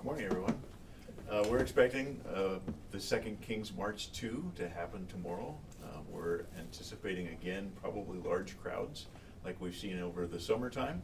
Good morning, everyone. We're expecting the second King's March 2 to happen tomorrow. We're anticipating, again, probably large crowds like we've seen over the summertime.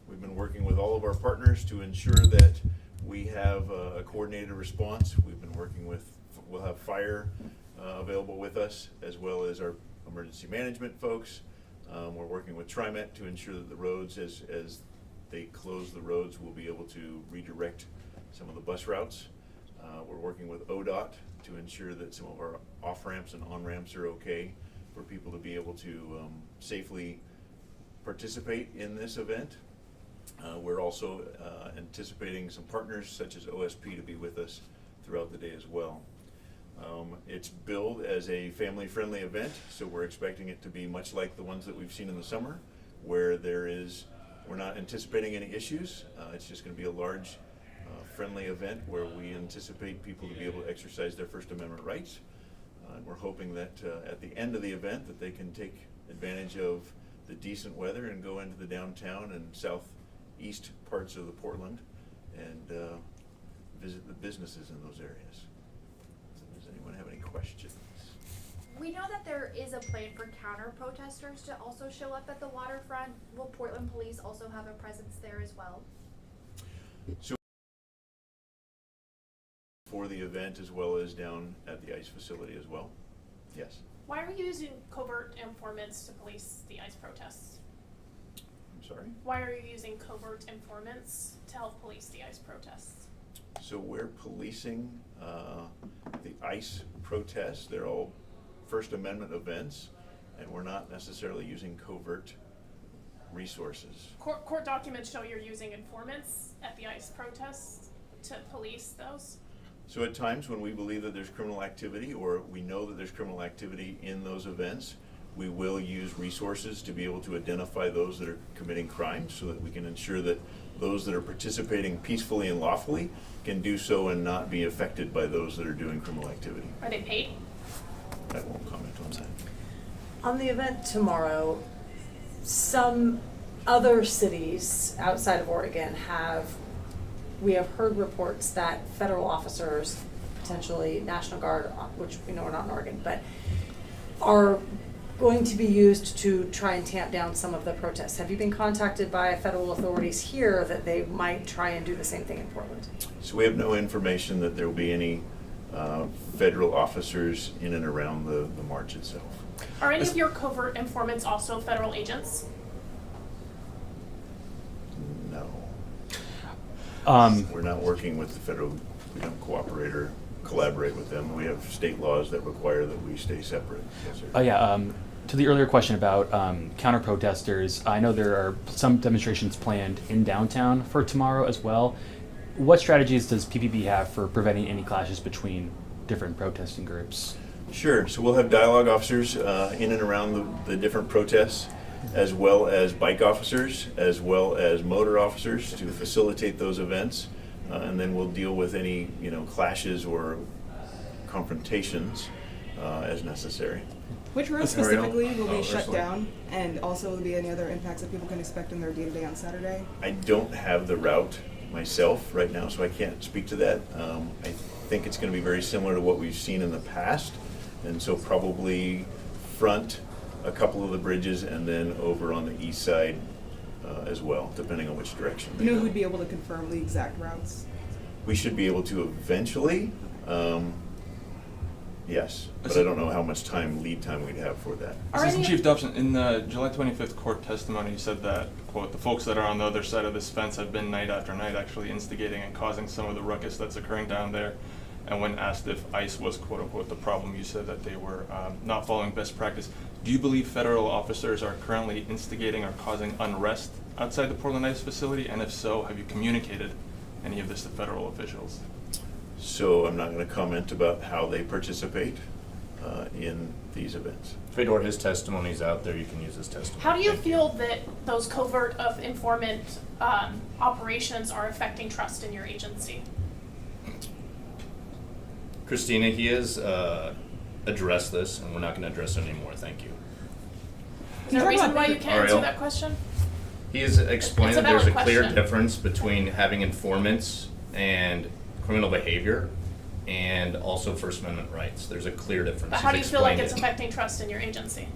We've been working with all of our partners to ensure that we have a coordinated response. We've been working with, we'll have fire available with us, as well as our emergency management folks. We're working with TriMet to ensure that the roads, as they close the roads, we'll be able to redirect some of the bus routes. We're working with ODOT to ensure that some of our off-ramps and on-ramps are okay for people to be able to safely participate in this event. We're also anticipating some partners such as OSP to be with us throughout the day as well. It's billed as a family-friendly event, so we're expecting it to be much like the ones that we've seen in the summer, where we're not anticipating any issues. It's just going to be a large, friendly event where we anticipate people to be able to exercise their First Amendment rights. And we're hoping that at the end of the event that they can take advantage of the decent weather and go into the downtown and southeast parts of the Portland and visit the businesses in those areas. Does anyone have any questions? We know that there is a plan for counter-protesters to also show up at the waterfront. Will Portland Police also have a presence there as well? So for the event as well as down at the ICE facility as well? Yes. Why are you using covert informants to police the ICE protests? I'm sorry? Why are you using covert informants to help police the ICE protests? So we're policing the ICE protests. They're all First Amendment events, and we're not necessarily using covert resources. Court documents show you're using informants at the ICE protests to police those? So at times when we believe that there's criminal activity or we know that there's criminal activity in those events, we will use resources to be able to identify those that are committing crimes so that we can ensure that those that are participating peacefully and lawfully can do so and not be affected by those that are doing criminal activity. Are they paid? I won't comment on that. On the event tomorrow, some other cities outside of Oregon we have heard reports that federal officers, potentially National Guard, which we know are not in Oregon, but are going to be used to try and tamp down some of the protests. Have you been contacted by federal authorities here that they might try and do the same thing in Portland? So we have no information that there will be any federal officers in and around the march itself. Are any of your covert informants also federal agents? No. We're not working with the federal, we don't cooperate or collaborate with them. We have state laws that require that we stay separate. Yes, sir. To the earlier question about counter-protesters, I know there are some demonstrations planned in downtown for tomorrow as well. What strategies does PPB have for preventing any clashes between different protesting groups? Sure. So we'll have dialogue officers in and around the different protests, as well as bike officers, as well as motor officers to facilitate those events. And then we'll deal with any clashes or confrontations as necessary. Which roads specifically will be shut down, and also will there be any other impacts that people can expect in their day-to-day on Saturday? I don't have the route myself right now, so I can't speak to that. I think it's going to be very similar to what we've seen in the past, and so probably front a couple of the bridges and then over on the east side as well, depending on which direction. You know who'd be able to confirm the exact routes? We should be able to eventually, yes, but I don't know how much lead time we'd have for that. Assistant Chief Dobson, in the July 25th court testimony, you said that, quote, the folks that are on the other side of this fence have been night after night actually instigating and causing some of the ruckus that's occurring down there. And when asked if ICE was, quote unquote, the problem, you said that they were not following best practice. Do you believe federal officers are currently instigating or causing unrest outside the Portland ICE facility? And if so, have you communicated any of this to federal officials? So I'm not going to comment about how they participate in these events. Fedor, his testimony's out there. You can use his testimony. How do you feel that those covert of informant operations are affecting trust in your agency? Christina, he has addressed this, and we're not going to address it anymore. Thank you. Is there a reason why you can't answer Ariel? that question? He has explained It's a that there's a valid clear question. difference between having informants and criminal behavior and also First Amendment rights. There's a clear difference. But how do you He's feel like explained it's it. affecting trust in your agency?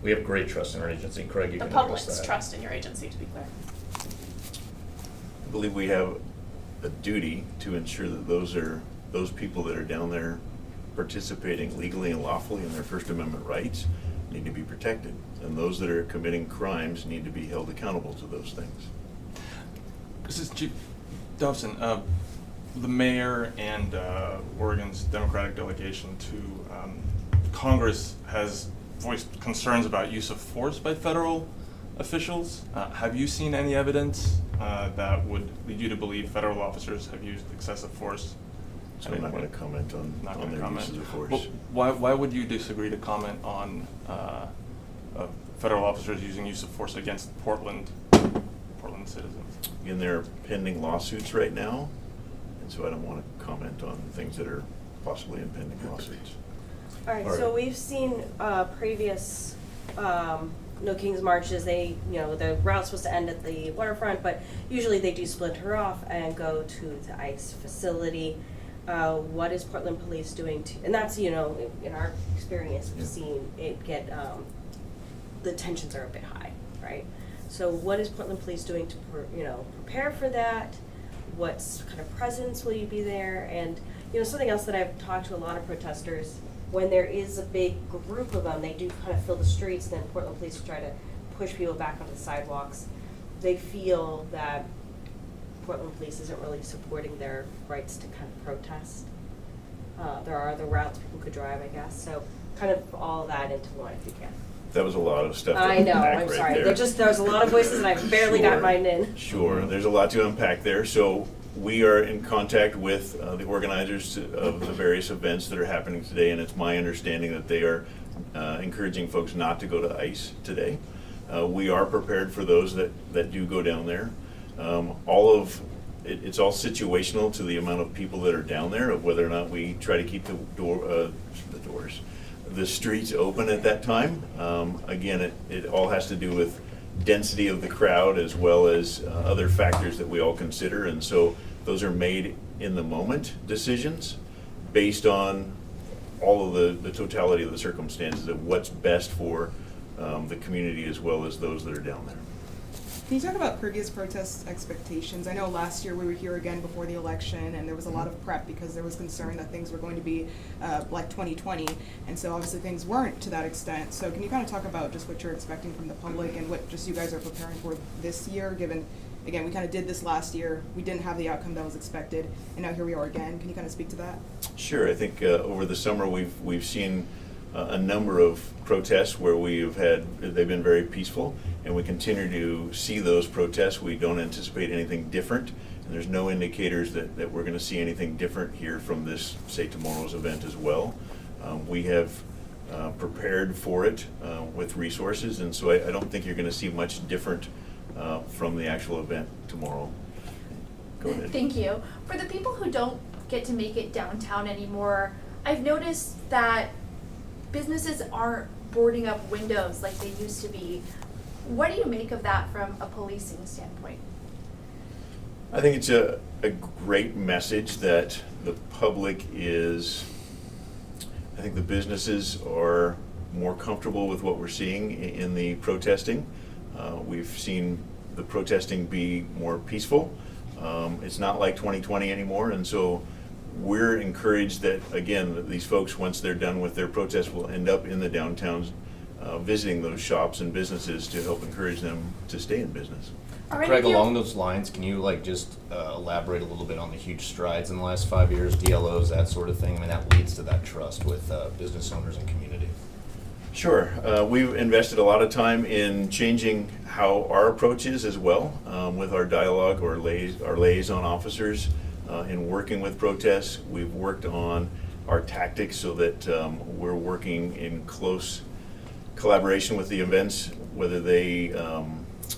We have great trust in our agency. Craig, you The can address public's that. trust in your agency, to be clear. I believe we have a duty to ensure that those people that are down there participating legally and lawfully in their First Amendment rights need to be protected. And those that are committing crimes need to be held accountable to those things. This is Chief Dobson. The mayor and Oregon's Democratic delegation to Congress has voiced concerns about use of force by federal officials. Have you seen any evidence that would lead you to believe federal officers have used excessive force? So I'm not going to comment Not on gonna their comment. uses of force. Well, why would you disagree to comment on federal officers using use of force against Portland citizens? Again, there are pending lawsuits right now, and so I don't want to comment on things that are possibly impending lawsuits. All right, All so right. we've seen previous No Kings marches. They, the route's supposed to end at the waterfront, but usually they do splinter off and go to the ICE facility. What is Portland Police doing to? And that's in our experience, we've Yeah. seen it get the tensions are a bit high, right? So what is Portland Police doing to prepare for that? What kind of presence will you be there? And something else that I've talked to a lot of protesters, when there is a big group of them, they do kind of fill the streets, then Portland Police try to push people back onto the sidewalks. They feel that Portland Police isn't really supporting their rights to kind of protest. There are other routes people could drive, I guess. So kind of all that into one if you can. That was a lot of stuff to I know, unpack I'm right sorry. there. There's a lot of voices and I barely Sure. got mine in. Sure, there's a lot to unpack there. So we are in contact with the organizers of the various events that are happening today, and it's my understanding that they are encouraging folks not to go to ICE today. We are prepared for those that do go down there. It's all situational to the amount of people that are down there, of whether or not we try to keep the streets open at that time. Again, it all has to do with density of the crowd as well as other factors that we all consider, and so those are made in the moment decisions based on all of the totality of the circumstances of what's best for the community as well as those that are down there. Can you talk about previous protest expectations? I know last year we were here again before the election, and there was a lot of prep because there was concern that things were going to be like 2020, and so obviously things weren't to that extent. So can you kind of talk about just what you're expecting from the public and what just you guys are preparing for this year, given, again, we kind of did this last year, we didn't have the outcome that was expected, and now here we are again. Can you kind of speak to that? Sure. I think over the summer we've seen a number of protests where they've been very peaceful, and we continue to see those protests. We don't anticipate anything different, and there's no indicators that we're going to see anything different here from this, say, tomorrow's event as well. We have prepared for it with resources, and so I don't think you're going to see much different from the actual event tomorrow. Go ahead. Thank you. For the people who don't get to make it downtown anymore, I've noticed that businesses aren't boarding up windows like they used to be. What do you make of that from a policing standpoint? I think it's a great message that the public I think the businesses are more comfortable with what we're seeing in the protesting. We've seen the protesting be more peaceful. It's not like 2020 anymore, and so we're encouraged that, again, that these folks, once they're done with their protests, will end up in the downtowns visiting those shops and businesses to help encourage them to stay in business. All right, Craig, if you- along those lines, can you just elaborate a little bit on the huge strides in the last 5 years, DLOs, that sort of thing? I mean, that leads to that trust with business owners and community. Sure. We've invested a lot of time in changing how our approach is as well with our dialogue or our liaison officers in working with protests. We've worked on our tactics so that we're working in close collaboration with the events, whether they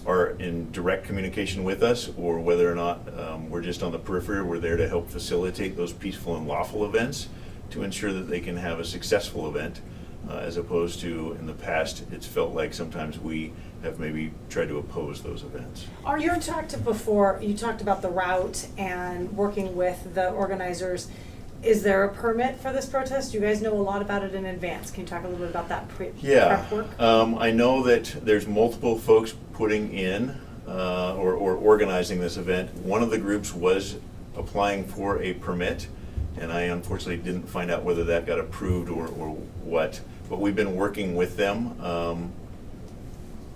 are in direct communication with us or whether or not we're just on the periphery. We're there to help facilitate those peaceful and lawful events to ensure that they can have a successful event. as opposed to in the past, it's felt like sometimes we have maybe tried to oppose those events. Are You talked about the route and working with the organizers. Is there a permit for this protest? You guys know a lot about it in advance. Can you talk a little bit about that prep work? I know that there's multiple folks putting in or organizing this event. One of the groups was applying for a permit, and I unfortunately didn't find out whether that got approved or what. But we've been working with them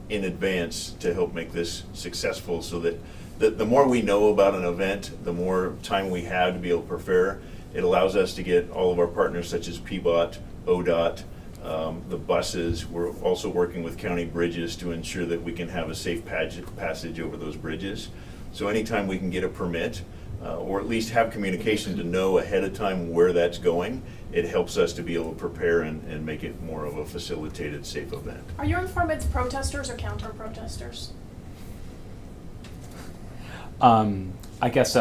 in advance to help make this successful, so that the more we know about an event, the more time we have to be able to prepare. It allows us to get all of our partners such as PBOT, ODOT, the buses. We're also working with county bridges to ensure that we can have a safe passage over those bridges. So anytime we can get a permit, or at least have communication to know ahead of time where that's going, it helps us to be able to prepare and make it more of a facilitated, safe event. Are your informants protesters or counter-protesters? I guess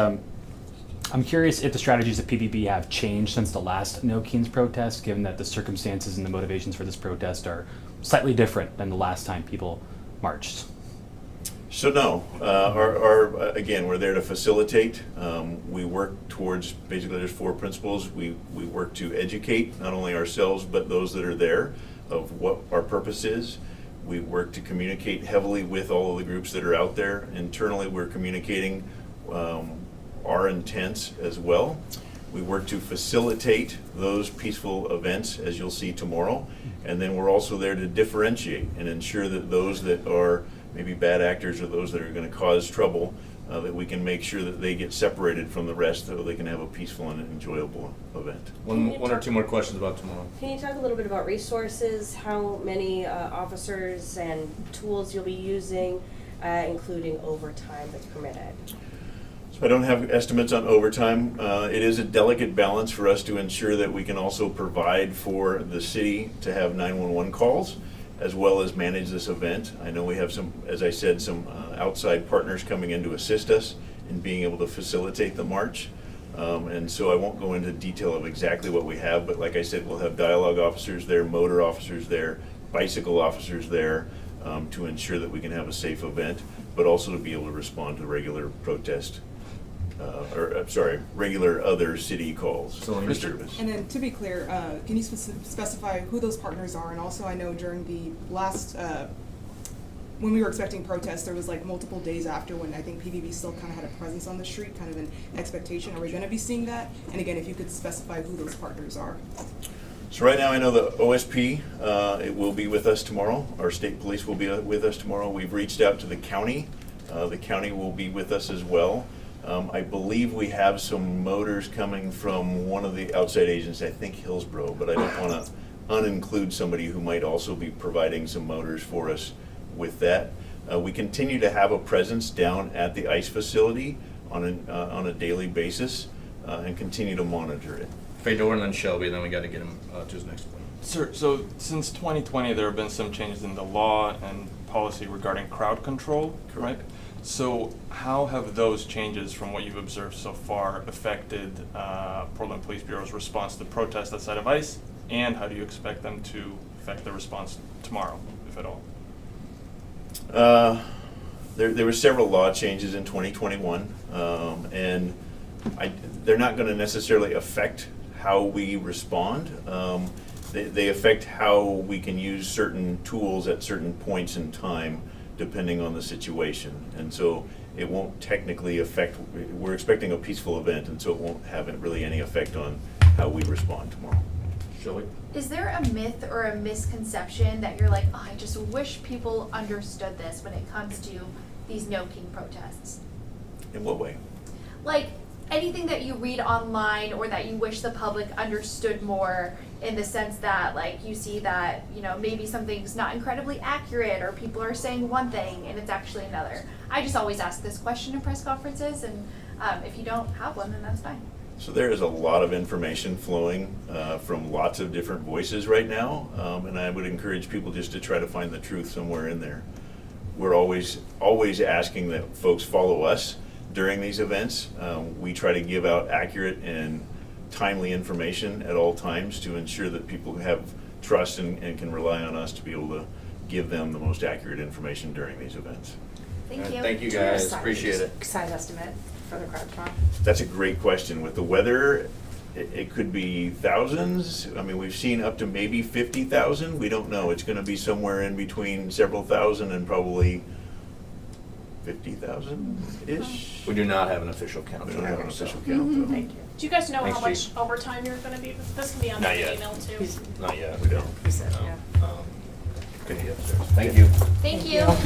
I'm curious if the strategies that PPB have changed since the last No Kings protest, given that the circumstances and the motivations for this protest are slightly different than the last time people marched. So no, again, we're there to facilitate. We work towards, basically there's 4 principles. We work to educate not only ourselves but those that are there of what our purpose is. We work to communicate heavily with all of the groups that are out there. Internally, we're communicating our intents as well. We work to facilitate those peaceful events, as you'll see tomorrow. And then we're also there to differentiate and ensure that those that are maybe bad actors or those that are going to cause trouble, that we can make sure that they get separated from the rest so they can have a peaceful and enjoyable event. One or two more questions about tomorrow. Can you talk a little bit about resources, how many officers and tools you'll be using, including overtime that's permitted? So I don't have estimates on overtime. It is a delicate balance for us to ensure that we can also provide for the city to have 911 calls, as well as manage this event. I know we have some, as I said, some outside partners coming in to assist us in being able to facilitate the march. And so I won't go into detail of exactly what we have, but like I said, we'll have dialogue officers there, motor officers there, bicycle officers there, to ensure that we can have a safe event, but also to be able to respond to regular protest, regular other city calls for service. And then to be clear, can you specify who those partners are? And also, I know during the last, when we were expecting protests, there was like multiple days after when I think PVB still kind of had a presence on the street, kind of an expectation. Are we going to be seeing that? And again, if you could specify who those partners are. So right now I know the OSP, it will be with us tomorrow. Our state police will be with us tomorrow. We've reached out to the county. The county will be with us as well. I believe we have some motors coming from one of the outside agents, I think Hillsborough, but I don't want to uninclude somebody who might also be providing some motors for us with that. We continue to have a presence down at the ICE facility on a daily basis and continue to monitor it. Fedor and then Shelby, then we got to get him to his next point. Sir, so since 2020, there have been some changes in the law and policy regarding crowd control, right? So how have those changes from what you've observed so far affected Portland Police Bureau's response to protests outside of ICE, and how do you expect them to affect the response tomorrow, if at all? There were several law changes in 2021, and they're not going to necessarily affect how we respond. They affect how we can use certain tools at certain points in time, depending on the situation. And so it won't technically affect, we're expecting a peaceful event, and so it won't have really any effect on how we respond tomorrow. Shelley? Is there a myth or a misconception that you're like, oh, I just wish people understood this when it comes to these No King protests? In what way? Like anything that you read online or that you wish the public understood more, in the sense that like you see that, you know, maybe something's not incredibly accurate or people are saying one thing and it's actually another. I just always ask this question in press conferences, and if you don't have one, then that's fine. So there is a lot of information flowing from lots of different voices right now, and I would encourage people just to try to find the truth somewhere in there. We're always asking that folks follow us during these events. We try to give out accurate and timely information at all times to ensure that people have trust and can rely on us to be able to give them the most accurate information during these events. Thank All right, you. Thank you Do we have a guys, size- appreciate it. Size estimate for the crowd tomorrow? That's a great question. With the weather, it could be thousands. I mean, we've seen up to maybe 50,000. We don't know. It's gonna be somewhere in between several thousand and probably 50,000-ish. We do not have an official count. We don't have an tomorrow, so- official count, though. Thank you. Do you guys know Thanks, how much Chief. overtime you're gonna be, this can be on Not the yet. email too. He's- Not yet. We don't. He said, No. yeah. Okay, Thank you. Thank you. Yep.